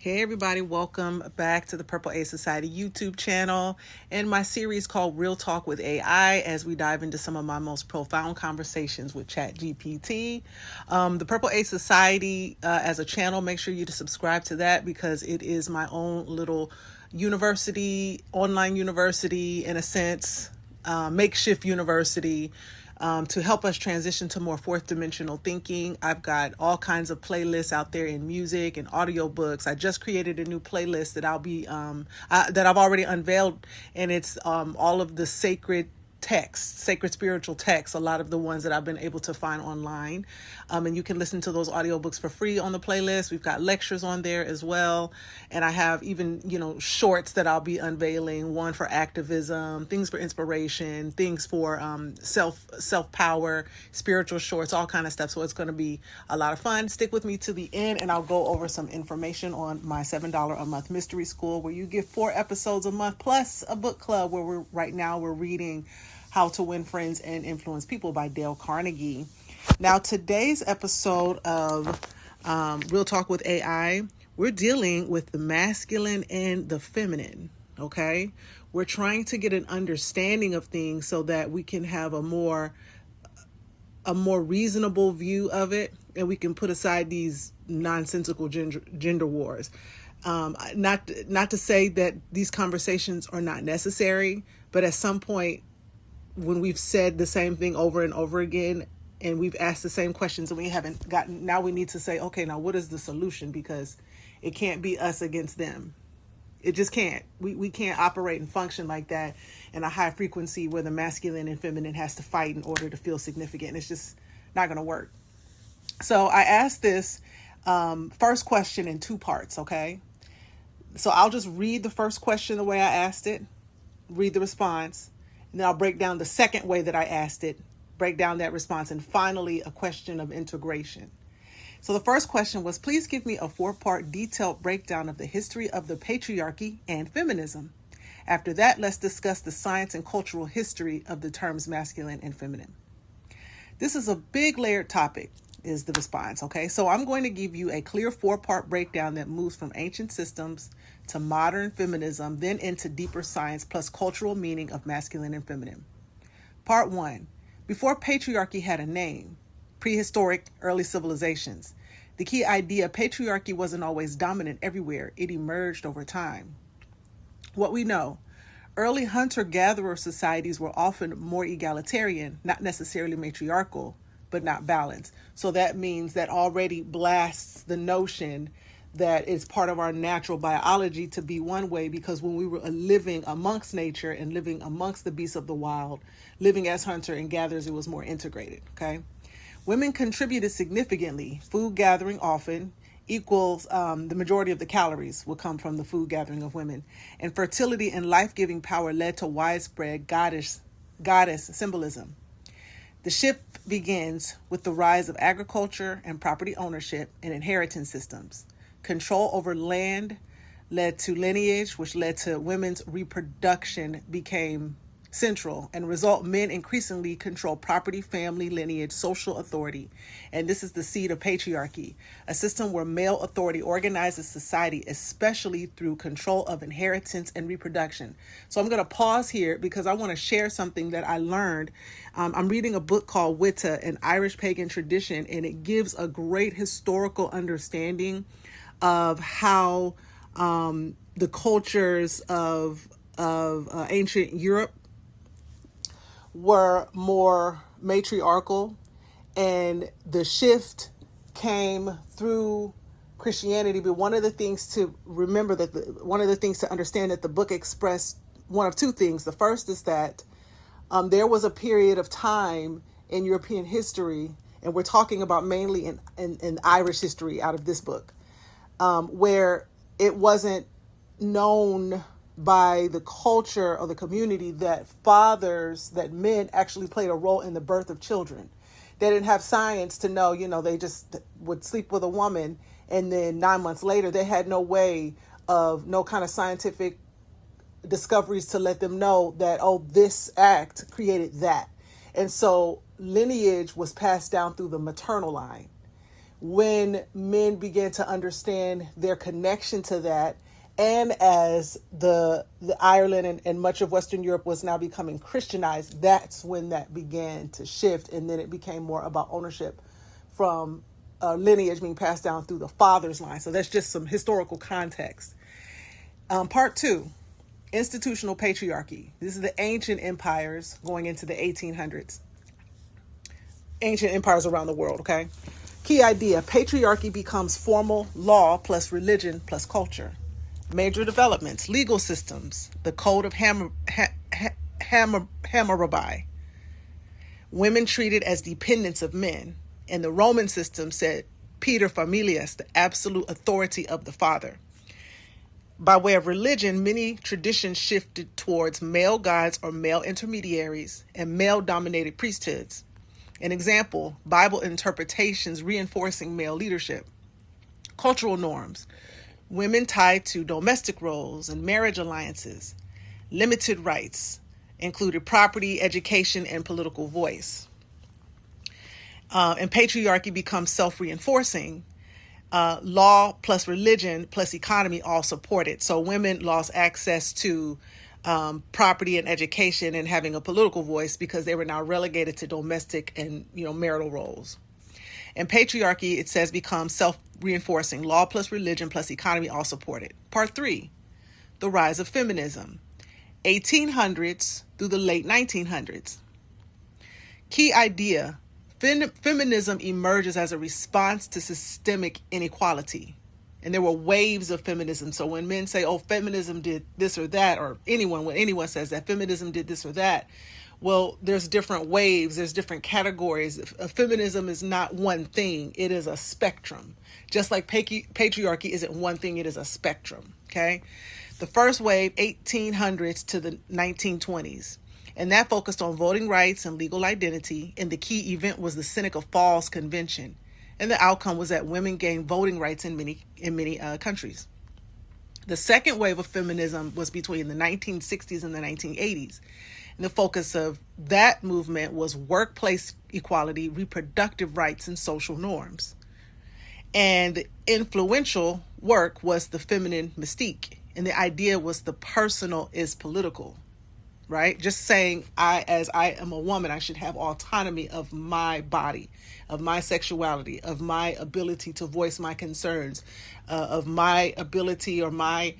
Hey everybody, welcome back to the Purple A Society YouTube channel and my series called Real Talk with AI as we dive into some of my most profound conversations with Chat GPT. The Purple A Society as a channel, make sure you to subscribe to that because it is my own little university, online university in a sense, makeshift university. To help us transition to more fourth dimensional thinking. I've got all kinds of playlists out there in music and audiobooks. I just created a new playlist that that I've already unveiled, and it's all of the sacred texts, sacred spiritual texts, a lot of the ones that I've been able to find online. And you can listen to those audiobooks for free on the playlist. We've got lectures on there as well. And I have even, shorts that I'll be unveiling, one for activism, things for inspiration, things for self-power, spiritual shorts, all kind of stuff. So it's going to be a lot of fun. Stick with me to the end and I'll go over some information on my $7 a month mystery school where you get 4 episodes a month plus a book club where we're reading How to Win Friends and Influence People by Dale Carnegie. Now, today's episode of Real Talk with AI, we're dealing with the masculine and the feminine, okay? We're trying to get an understanding of things so that we can have a more reasonable view of it and we can put aside these nonsensical gender wars. Not to say that these conversations are not necessary, but at some point, when we've said the same thing over and over again and we've asked the same questions and we haven't gotten, now we need to say, okay, now what is the solution? Because it can't be us against them. It just can't. We can't operate and function like that in a high frequency where the masculine and feminine has to fight in order to feel significant. It's just not going to work. So I asked this first question in 2 parts, okay? So I'll just read the first question the way I asked it, read the response, and then I'll break down the second way that I asked it, break down that response, and finally a question of integration. So the first question was, please give me a 4-part detailed breakdown of the history of the patriarchy and feminism. After that, let's discuss the science and cultural history of the terms masculine and feminine. This is a big layered topic, is the response, okay? So I'm going to give you a clear 4-part breakdown that moves from ancient systems to modern feminism, then into deeper science plus cultural meaning of masculine and feminine. Part 1. Before patriarchy had a name, prehistoric early civilizations, the key idea patriarchy wasn't always dominant everywhere. It emerged over time. What we know, early hunter-gatherer societies were often more egalitarian, not necessarily matriarchal, but not balanced. So that means that already blasts the notion that it's part of our natural biology to be one way, because when we were living amongst nature and living amongst the beasts of the wild, living as hunter and gatherers, it was more integrated, okay? Women contributed significantly. Food gathering often equals the majority of the calories will come from the food gathering of women. And fertility and life-giving power led to widespread goddess symbolism. The shift begins with the rise of agriculture and property ownership and inheritance systems. Control over land led to lineage, which led to women's reproduction became central, and result men increasingly control property, family, lineage, social authority. And this is the seed of patriarchy, a system where male authority organizes society, especially through control of inheritance and reproduction. So I'm going to pause here because I want to share something that I learned. I'm reading a book called Witta, an Irish pagan tradition, and it gives a great historical understanding of how the cultures of ancient Europe were more matriarchal, and the shift came through Christianity. But one of the things to remember one of the things to understand that the book expressed one of 2 things. The first is that there was a period of time in European history, and we're talking about mainly in Irish history out of this book, where it wasn't known by the culture or the community that men actually played a role in the birth of children. They didn't have science to know, they just would sleep with a woman and then 9 months later they had no kind of scientific discoveries to let them know that, this act created that. And so lineage was passed down through the maternal line, when men began to understand their connection to that, and as the Ireland and much of Western Europe was now becoming Christianized, that's when that began to shift, and then it became more about ownership from lineage being passed down through the father's line. So that's just some historical context. Part 2, institutional patriarchy. This is the ancient empires going into the 1800s. Ancient empires around the world, okay? Key idea: patriarchy becomes formal law plus religion plus culture. Major developments: legal systems, the Code of Hammurabi. Women treated as dependents of men. And the Roman system said pater familias, the absolute authority of the father. By way of religion, many traditions shifted towards male gods or male intermediaries and male-dominated priesthoods. An example: Bible interpretations reinforcing male leadership. Cultural norms: women tied to domestic roles and marriage alliances. Limited rights included property, education, and political voice. And patriarchy becomes self-reinforcing. Law plus religion plus economy all support it. So women lost access to property and education and having a political voice because they were now relegated to domestic and marital roles. And patriarchy, it says, becomes self-reinforcing. Law plus religion plus economy all support it. Part 3, the rise of feminism, 1800s through the late 1900s. Key idea: feminism emerges as a response to systemic inequality. And there were waves of feminism. So when men say, oh, feminism did this or that, or when anyone says that feminism did this or that, well, there's different waves, there's different categories. Feminism is not one thing, it is a spectrum. Just like patriarchy isn't one thing, it is a spectrum, okay? The first wave, 1800s to the 1920s. And that focused on voting rights and legal identity. And the key event was the Seneca Falls Convention. And the outcome was that women gained voting rights in many countries. The second wave of feminism was between the 1960s and the 1980s. And the focus of that movement was workplace equality, reproductive rights, and social norms. And influential work was the feminine mystique. And the idea was the personal is political. Right? Just saying, as I am a woman, I should have autonomy of my body, of my sexuality, of my ability to voice my concerns, of my ability or my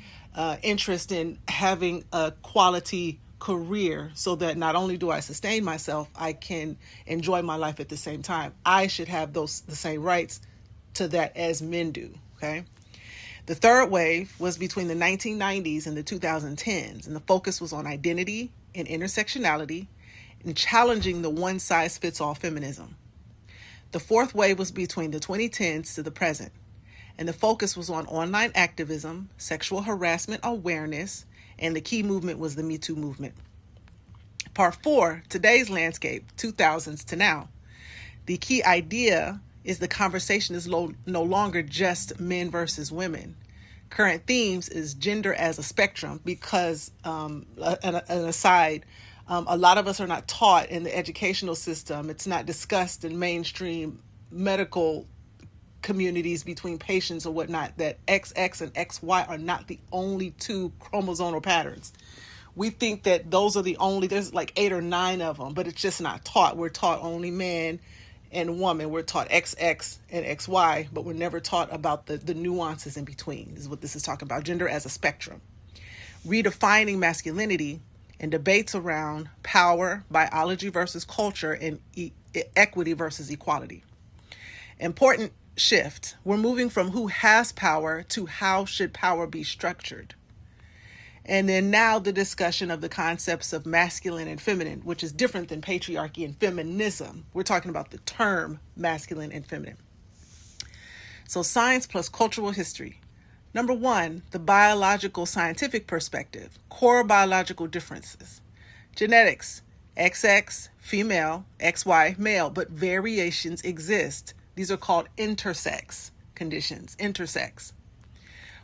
interest in having a quality career so that not only do I sustain myself, I can enjoy my life at the same time. I should have the same rights to that as men do. Okay? The third wave was between the 1990s and the 2010s, and the focus was on identity and intersectionality and challenging the one-size-fits-all feminism. The fourth wave was between the 2010s to the present, and the focus was on online activism, sexual harassment awareness, and the key movement was the Me Too movement. Part 4, today's landscape, 2000s to now. The key idea is the conversation is no longer just men versus women. Current themes is gender as a spectrum because, an aside, a lot of us are not taught in the educational system. It's not discussed in mainstream medical communities between patients or whatnot that XX and XY are not the only two chromosomal patterns. We think that those are there's like 8 or 9 of them, but it's just not taught. We're taught only man and woman. We're taught XX and XY, but we're never taught about the nuances in between, is what this is talking about. Gender as a spectrum. Redefining masculinity and debates around power, biology versus culture, and equity versus equality. Important shift. We're moving from who has power to how should power be structured. And then now the discussion of the concepts of masculine and feminine, which is different than patriarchy and feminism. We're talking about the term masculine and feminine. So science plus cultural history. Number 1, the biological scientific perspective, core biological differences. Genetics, XX, female, XY, male, but variations exist. These are called intersex conditions, intersex.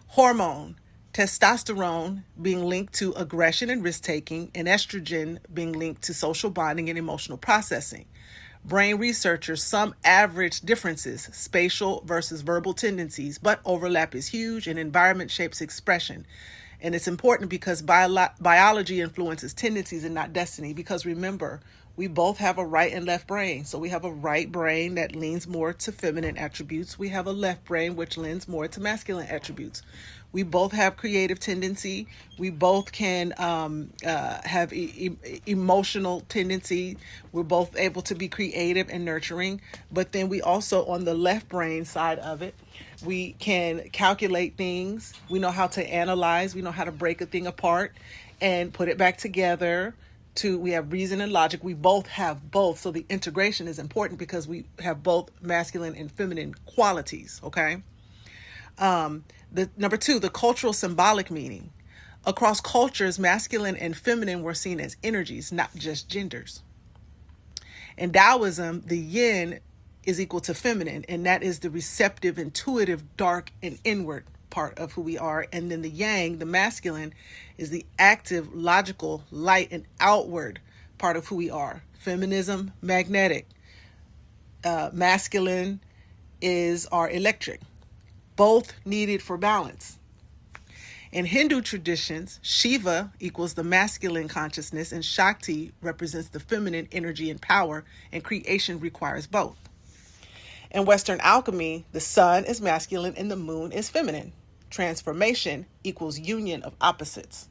Hormone, testosterone being linked to aggression and risk-taking, and estrogen being linked to social bonding and emotional processing. Brain researchers, some average differences, spatial versus verbal tendencies, but overlap is huge and environment shapes expression. And it's important because biology influences tendencies and not destiny. Because remember, we both have a right and left brain. So we have a right brain that leans more to feminine attributes. We have a left brain which leans more to masculine attributes. We both have creative tendency. We both can have emotional tendency. We're both able to be creative and nurturing. But then we also, on the left brain side of it, we can calculate things. We know how to analyze. We know how to break a thing apart and put it back together. We have reason and logic. We both have both. So the integration is important because we have both masculine and feminine qualities. Okay. Number two, the cultural symbolic meaning. Across cultures, masculine and feminine were seen as energies, not just genders. In Taoism, the yin is equal to feminine, and that is the receptive, intuitive, dark, and inward part of who we are. And then the yang, the masculine, is the active, logical, light, and outward part of who we are. Feminism, magnetic. Masculine is our electric. Both needed for balance. In Hindu traditions, Shiva equals the masculine consciousness and Shakti represents the feminine energy and power, and creation requires both. In Western alchemy, the sun is masculine and the moon is feminine. Transformation equals union of opposites.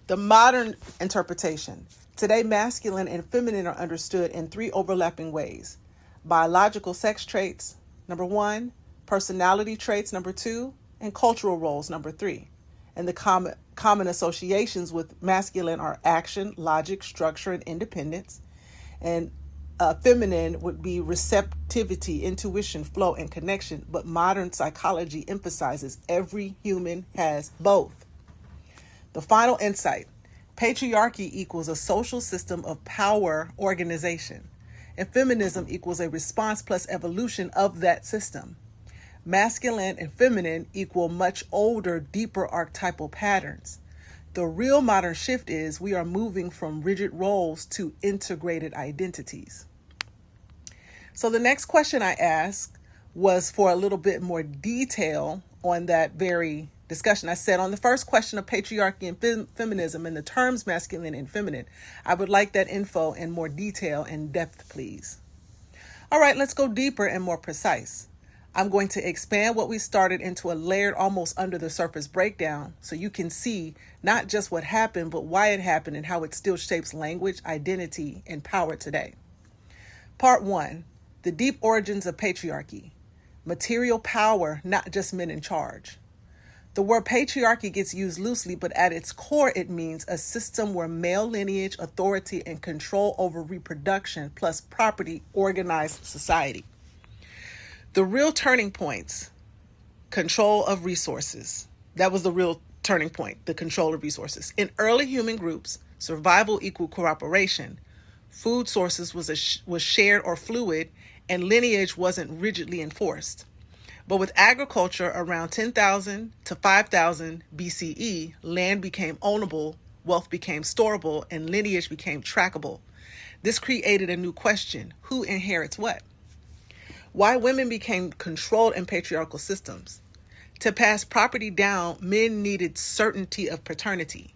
The modern interpretation. Today, masculine and feminine are understood in three overlapping ways. Biological sex traits, number one, personality traits, number two, and cultural roles, number three. And the common associations with masculine are action, logic, structure, and independence. And feminine would be receptivity, intuition, flow, and connection. But modern psychology emphasizes every human has both. The final insight. Patriarchy equals a social system of power organization. And feminism equals a response plus evolution of that system. Masculine and feminine equal much older, deeper archetypal patterns. The real modern shift is we are moving from rigid roles to integrated identities. So the next question I asked was for a little bit more detail on that very discussion. I said on the first question of patriarchy and feminism and the terms masculine and feminine, I would like that info in more detail and depth, please. All right, let's go deeper and more precise. I'm going to expand what we started into a layered, almost under the surface breakdown so you can see not just what happened, but why it happened and how it still shapes language, identity, and power today. Part one, the deep origins of patriarchy. Material power, not just men in charge. The word patriarchy gets used loosely, but at its core, it means a system where male lineage, authority, and control over reproduction plus property organize society. The real turning points, control of resources. That was the real turning point, the control of resources. In early human groups, survival equaled cooperation. Food sources was shared or fluid, and lineage wasn't rigidly enforced. But with agriculture around 10,000 to 5,000 BCE, land became ownable, wealth became storable, and lineage became trackable. This created a new question: who inherits what? Why women became controlled in patriarchal systems. To pass property down, men needed certainty of paternity.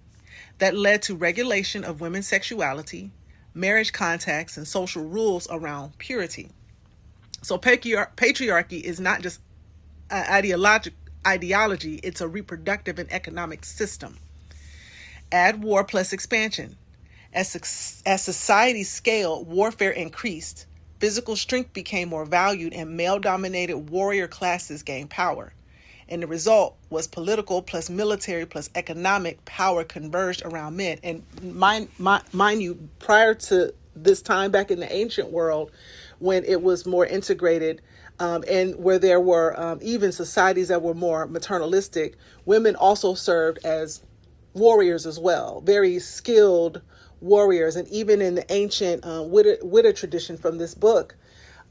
That led to regulation of women's sexuality, marriage contacts, and social rules around purity. So patriarchy is not just ideology, it's a reproductive and economic system. Add war plus expansion. As society scaled, warfare increased. Physical strength became more valued and male-dominated warrior classes gained power. And the result was political plus military plus economic power converged around men. And mind you, prior to this time back in the ancient world, when it was more integrated and where there were even societies that were more maternalistic, women also served as warriors as well, very skilled warriors. And even in the ancient Witta tradition from this book,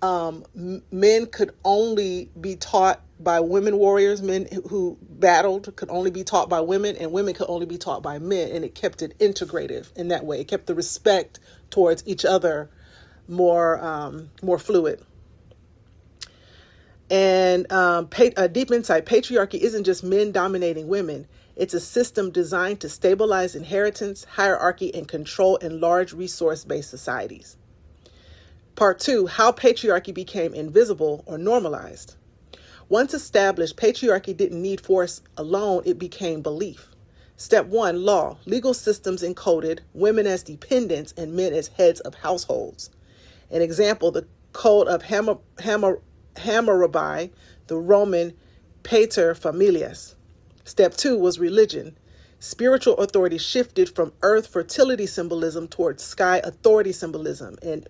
men could only be taught by women warriors. Men who battled could only be taught by women, and women could only be taught by men. And it kept it integrative in that way. It kept the respect towards each other more fluid. And a deep insight, patriarchy isn't just men dominating women. It's a system designed to stabilize inheritance, hierarchy, and control in large resource-based societies. Part 2, how patriarchy became invisible or normalized. Once established, patriarchy didn't need force alone, it became belief. Step 1, law. Legal systems encoded women as dependents and men as heads of households. An example, the Code of Hammurabi, the Roman Pater Familias. Step 2 was religion. Spiritual authority shifted from earth fertility symbolism towards sky authority symbolism, and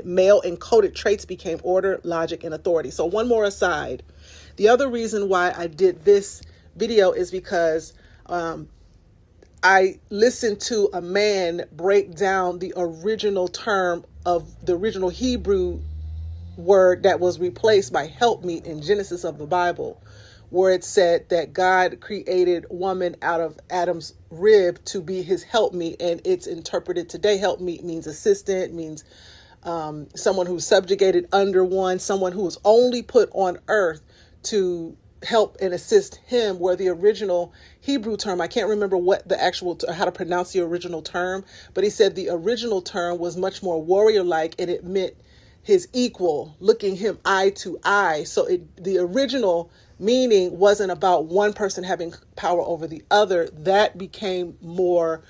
male encoded traits became order, logic, and authority. So one more aside. The other reason why I did this video is because I listened to a man break down the original term of the original Hebrew word that was replaced by helpmeet in Genesis of the Bible, where it said that God created woman out of Adam's rib to be his helpmeet, and it's interpreted today. Helpmeet means assistant, means someone who's subjugated under one, someone who was only put on earth to help and assist him, where the original Hebrew term, I can't remember what the actual, how to pronounce the original term, but he said the original term was much more warrior-like, and it meant his equal, looking him eye to eye. So the original meaning wasn't about one person having power over the other. That became more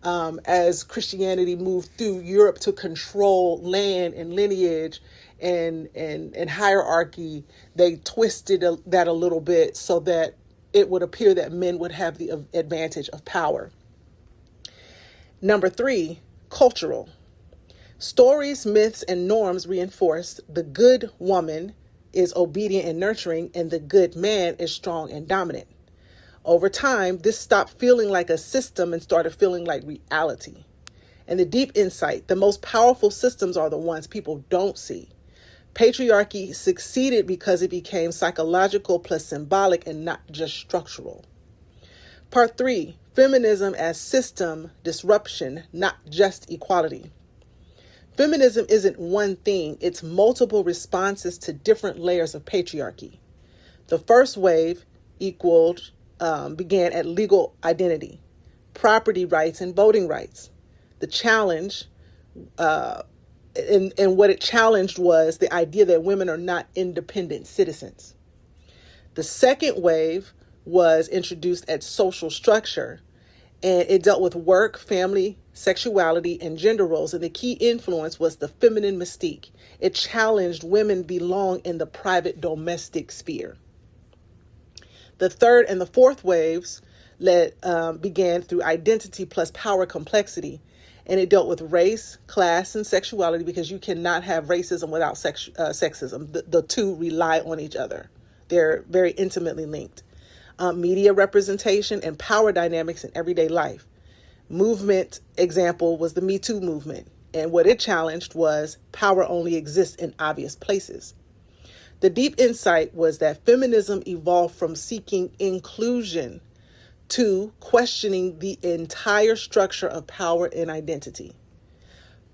as Christianity moved through Europe to control land and lineage and hierarchy. They twisted that a little bit so that it would appear that men would have the advantage of power. Number 3, cultural. Stories, myths, and norms reinforced the good woman is obedient and nurturing, and the good man is strong and dominant. Over time, this stopped feeling like a system and started feeling like reality. And the deep insight, the most powerful systems are the ones people don't see. Patriarchy succeeded because it became psychological plus symbolic and not just structural. Part 3, feminism as system disruption, not just equality. Feminism isn't one thing, it's multiple responses to different layers of patriarchy. The first wave began at legal identity, property rights, and voting rights. The challenge, and what it challenged was the idea that women are not independent citizens. The second wave was introduced at social structure, and it dealt with work, family, sexuality, and gender roles. And the key influence was the feminine mystique. It challenged women belong in the private domestic sphere. The third and the fourth waves began through identity plus power complexity. And it dealt with race, class, and sexuality, because you cannot have racism without sexism. The two rely on each other. They're very intimately linked. Media representation and power dynamics in everyday life. Movement example was the Me Too movement. And what it challenged was power only exists in obvious places. The deep insight was that feminism evolved from seeking inclusion to questioning the entire structure of power and identity.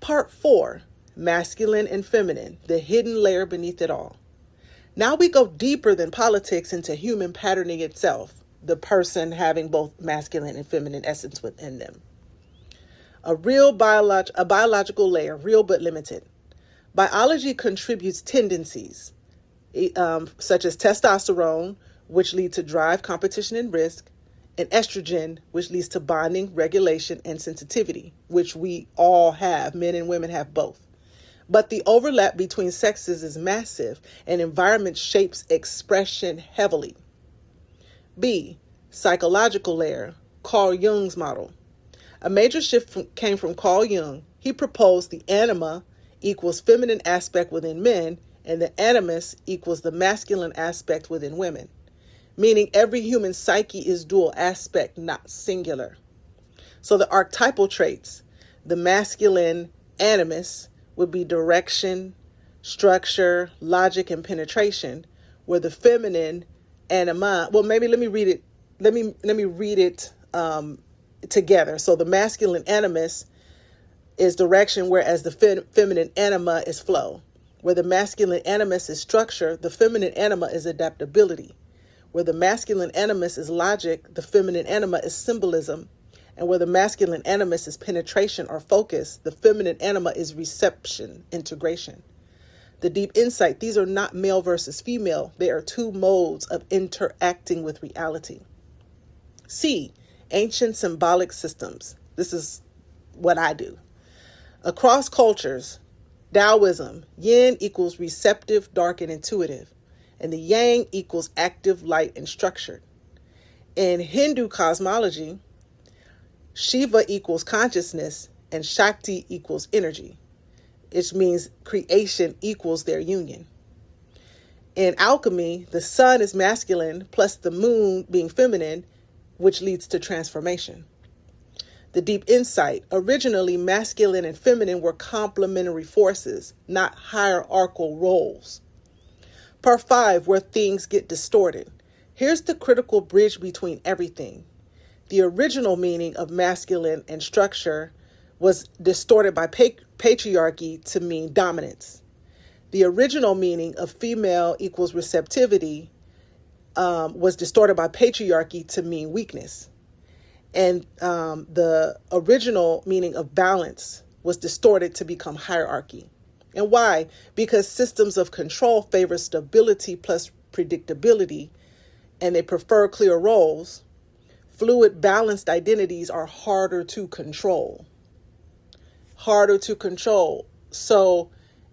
Part 4, masculine and feminine, the hidden layer beneath it all. Now we go deeper than politics into human patterning itself, the person having both masculine and feminine essence within them. A biological layer, real but limited. Biology contributes tendencies, such as testosterone, which lead to drive, competition, and risk, and estrogen, which leads to bonding, regulation, and sensitivity, which we all have. Men and women have both. But the overlap between sexes is massive, and environment shapes expression heavily. B, psychological layer, Carl Jung's model. A major shift came from Carl Jung. He proposed the anima equals feminine aspect within men, and the animus equals the masculine aspect within women, meaning every human psyche is dual aspect, not singular. So the archetypal traits, the masculine animus would be direction, structure, logic, and penetration, where the feminine anima, well, maybe let me read it. Let me read it together. So the masculine animus is direction, whereas the feminine anima is flow. Where the masculine animus is structure, the feminine anima is adaptability. Where the masculine animus is logic, the feminine anima is symbolism. And where the masculine animus is penetration or focus, the feminine anima is reception, integration. The deep insight, these are not male versus female. They are two modes of interacting with reality. C, ancient symbolic systems. This is what I do. Across cultures, Taoism, yin equals receptive, dark, and intuitive. And the yang equals active, light, and structured. In Hindu cosmology, Shiva equals consciousness and Shakti equals energy, which means creation equals their union. In alchemy, the sun is masculine plus the moon being feminine, which leads to transformation. The deep insight, originally masculine and feminine were complementary forces, not hierarchical roles. Part 5, where things get distorted. Here's the critical bridge between everything. The original meaning of masculine and structure was distorted by patriarchy to mean dominance. The original meaning of female equals receptivity was distorted by patriarchy to mean weakness. And the original meaning of balance was distorted to become hierarchy. And why? Because systems of control favor stability plus predictability, and they prefer clear roles. Fluid, balanced identities are harder to control. Harder to control. So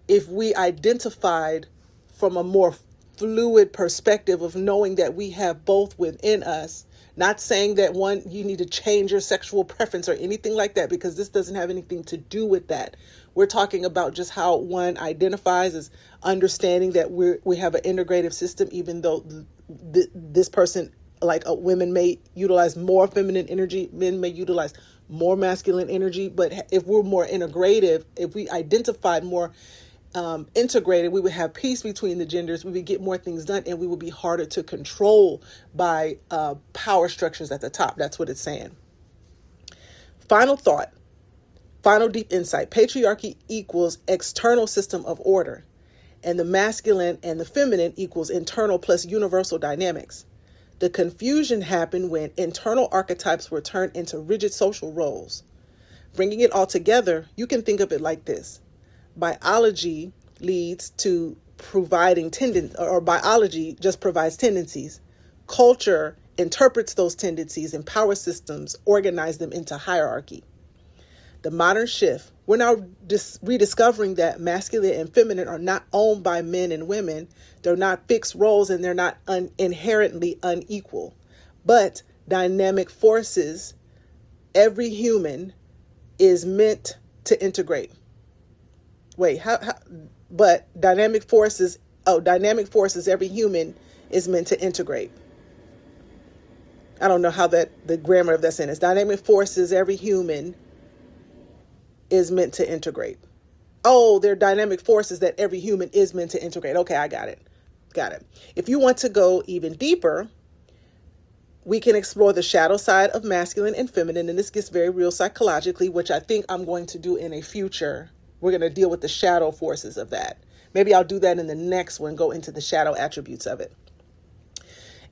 if we identified from a more fluid perspective of knowing that we have both within us, not saying that one, you need to change your sexual preference or anything like that, because this doesn't have anything to do with that. We're talking about just how one identifies as understanding that we have an integrative system, even though this person, like women may utilize more feminine energy, men may utilize more masculine energy. But if we're more integrative, if we identified more integrated, we would have peace between the genders, we would get more things done, and we would be harder to control by power structures at the top. That's what it's saying. Final thought, final deep insight. Patriarchy equals external system of order, and the masculine and the feminine equals internal plus universal dynamics. The confusion happened when internal archetypes were turned into rigid social roles. Bringing it all together, you can think of it like this. Biology leads to providing biology just provides tendencies. Culture interprets those tendencies, and power systems organize them into hierarchy. The modern shift, we're now rediscovering that masculine and feminine are not owned by men and women. They're not fixed roles, and they're not inherently unequal, but dynamic forces. Every human is meant to integrate. But dynamic forces, every human is meant to integrate. I don't know how the grammar of that sentence. Dynamic forces, every human is meant to integrate. Oh, they're dynamic forces that every human is meant to integrate. Okay, I got it. If you want to go even deeper, we can explore the shadow side of masculine and feminine, and this gets very real psychologically, which I think I'm going to do in a future. We're going to deal with the shadow forces of that. Maybe I'll do that in the next one, go into the shadow attributes of it.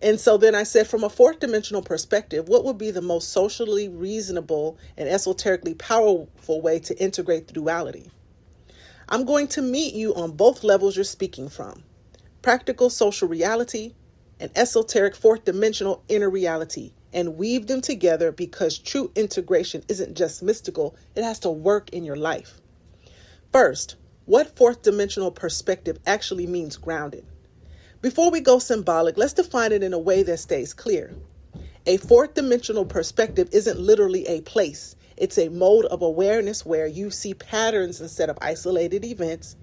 And so then I said, from a fourth dimensional perspective, what would be the most socially reasonable and esoterically powerful way to integrate the duality? I'm going to meet you on both levels you're speaking from: practical social reality and esoteric fourth dimensional inner reality, and weave them together, because true integration isn't just mystical, it has to work in your life. First, what fourth dimensional perspective actually means grounded? Before we go symbolic, let's define it in a way that stays clear. A fourth dimensional perspective isn't literally a place. It's a mode of awareness where you see patterns instead of isolated events.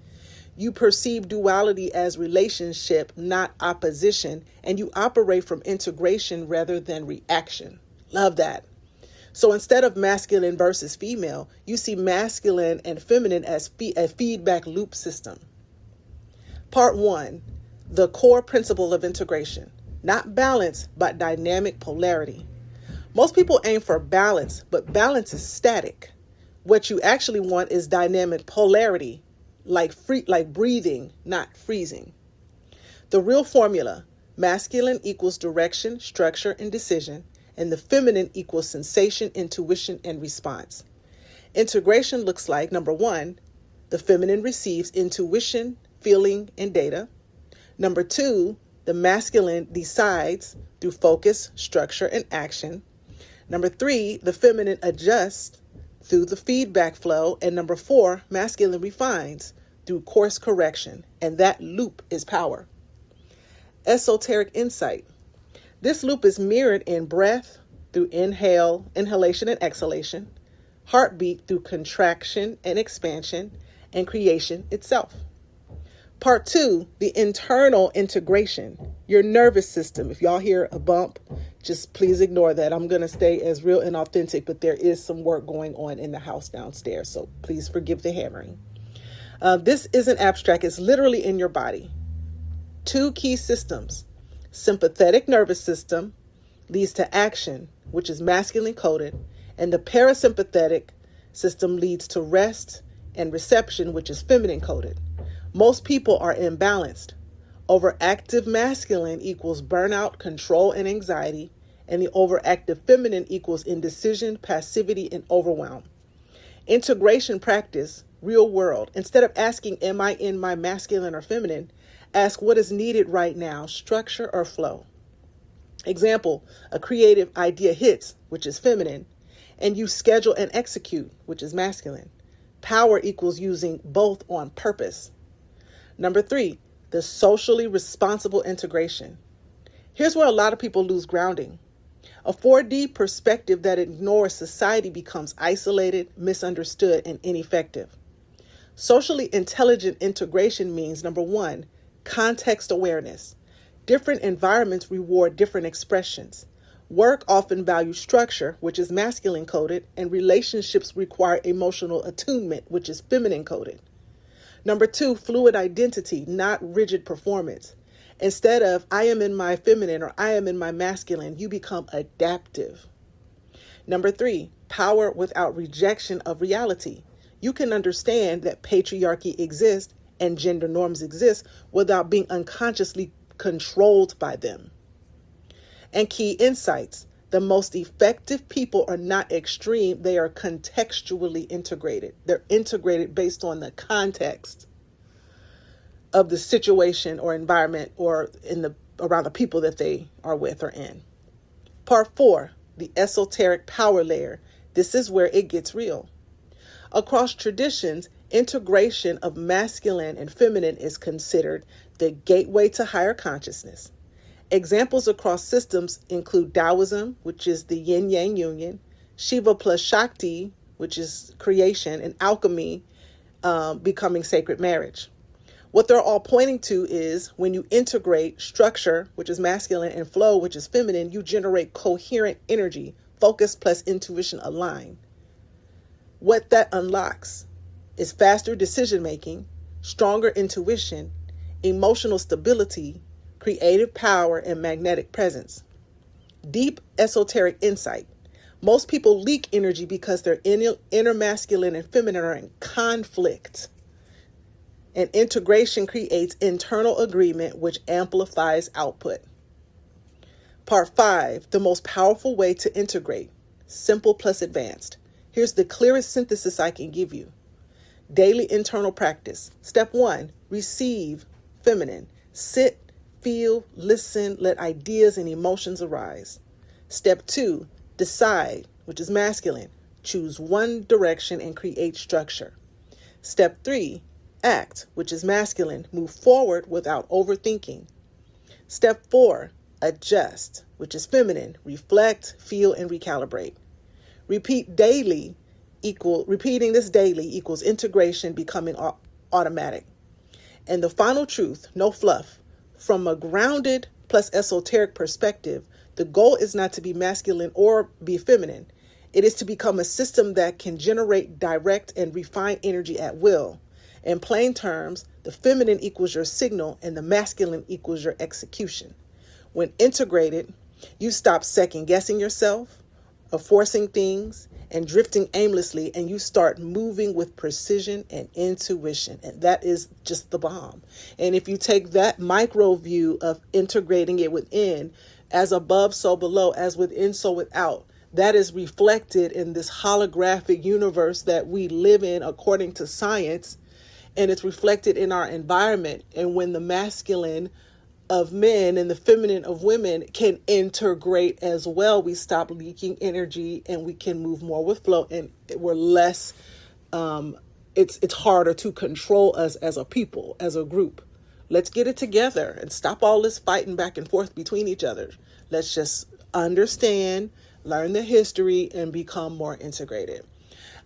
You perceive duality as relationship, not opposition, and you operate from integration rather than reaction. Love that. So instead of masculine versus female, you see masculine and feminine as a feedback loop system. Part 1, the core principle of integration. Not balance, but dynamic polarity. Most people aim for balance, but balance is static. What you actually want is dynamic polarity, like breathing, not freezing. The real formula: masculine equals direction, structure, and decision, and the feminine equals sensation, intuition, and response. Integration looks like, number one, the feminine receives intuition, feeling, and data. Number two, the masculine decides through focus, structure, and action. Number three, the feminine adjusts through the feedback flow. And number four, masculine refines through course correction. And that loop is power. Esoteric insight. This loop is mirrored in breath through inhalation and exhalation, heartbeat through contraction and expansion, and creation itself. Part two, the internal integration, your nervous system. If y'all hear a bump, just please ignore that. I'm going to stay as real and authentic, but there is some work going on in the house downstairs, so please forgive the hammering. This isn't abstract. It's literally in your body. Two key systems. Sympathetic nervous system leads to action, which is masculine coded, and the parasympathetic system leads to rest and reception, which is feminine coded. Most people are imbalanced. Overactive masculine equals burnout, control, and anxiety, and the overactive feminine equals indecision, passivity, and overwhelm. Integration practice, real world. Instead of asking, am I in my masculine or feminine? Ask what is needed right now, structure or flow. Example, a creative idea hits, which is feminine, and you schedule and execute, which is masculine. Power equals using both on purpose. Number three, the socially responsible integration. Here's where a lot of people lose grounding. A 4D perspective that ignores society becomes isolated, misunderstood, and ineffective. Socially intelligent integration means, number one, context awareness. Different environments reward different expressions. Work often values structure, which is masculine coded, and relationships require emotional attunement, which is feminine coded. Number two, fluid identity, not rigid performance. Instead of I am in my feminine or I am in my masculine, you become adaptive. Number three, power without rejection of reality. You can understand that patriarchy exists and gender norms exist without being unconsciously controlled by them. And key insights. The most effective people are not extreme. They are contextually integrated. They're integrated based on the context of the situation or environment or around the people that they are with or in. Part four, the esoteric power layer. This is where it gets real. Across traditions, integration of masculine and feminine is considered the gateway to higher consciousness. Examples across systems include Taoism, which is the yin-yang union, Shiva plus Shakti, which is creation, and alchemy, becoming sacred marriage. What they're all pointing to is when you integrate structure, which is masculine, and flow, which is feminine, you generate coherent energy, focus plus intuition align. What that unlocks is faster decision-making, stronger intuition, emotional stability, creative power, and magnetic presence. Deep esoteric insight. Most people leak energy because their inner masculine and feminine are in conflict. And integration creates internal agreement, which amplifies output. Part five, the most powerful way to integrate. Simple plus advanced. Here's the clearest synthesis I can give you. Daily internal practice. Step one, receive feminine. Sit, feel, listen, let ideas and emotions arise. Step two, decide, which is masculine. Choose one direction and create structure. Step three, act, which is masculine. Move forward without overthinking. Step four, adjust, which is feminine. Reflect, feel, and recalibrate. Repeating this daily equals integration becoming automatic. And the final truth, no fluff. From a grounded plus esoteric perspective, the goal is not to be masculine or be feminine. It is to become a system that can generate, direct, and refine energy at will. In plain terms, the feminine equals your signal and the masculine equals your execution. When integrated, you stop second guessing yourself, of forcing things and drifting aimlessly, and you start moving with precision and intuition. And that is just the bomb. And if you take that micro view of integrating it within, as above, so below, as within, so without, that is reflected in this holographic universe that we live in according to science. And it's reflected in our environment. And when the masculine of men and the feminine of women can integrate as well, we stop leaking energy and we can move more with flow, and we're less it's harder to control us as a people, as a group. Let's get it together and stop all this fighting back and forth between each other. Let's just understand, learn the history, and become more integrated.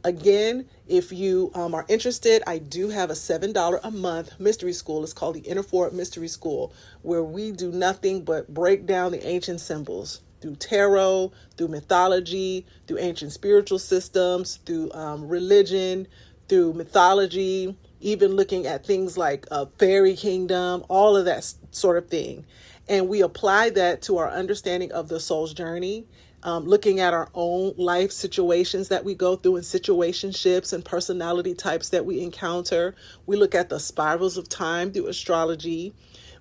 Again, if you are interested, I do have a $7 a month mystery school. It's called the Inner Fort Mystery School, where we do nothing but break down the ancient symbols through tarot, through mythology, through ancient spiritual systems, through religion, through mythology, even looking at things like a fairy kingdom, all of that sort of thing. And we apply that to our understanding of the soul's journey, looking at our own life situations that we go through, and situationships and personality types that we encounter. We look at the spirals of time through astrology.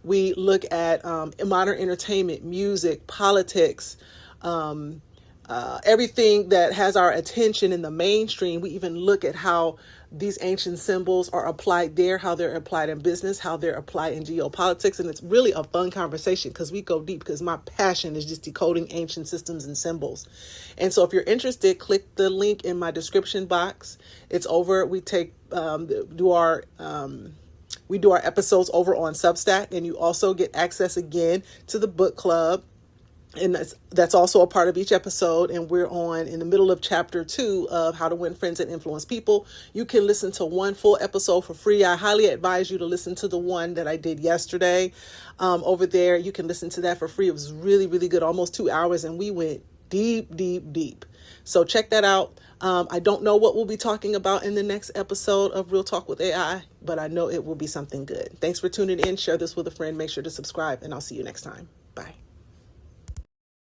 We look at modern entertainment, music, politics, everything that has our attention in the mainstream. We even look at how these ancient symbols are applied there, how they're applied in business, how they're applied in geopolitics. And it's really a fun conversation because we go deep, because my passion is just decoding ancient systems and symbols. And so if you're interested, click the link in my description box. It's over. We do our episodes over on Substack, and you also get access again to the book club. And that's also a part of each episode. And we're in the middle of chapter 2 of How to Win Friends and Influence People. You can listen to one full episode for free. I highly advise you to listen to the one that I did yesterday over there. You can listen to that for free. It was really, really good, almost 2 hours. And we went deep, deep, deep. So check that out. I don't know what we'll be talking about in the next episode of Real Talk with AI, but I know it will be something good. Thanks for tuning in. Share this with a friend. Make sure to subscribe, and I'll see you next time. Bye.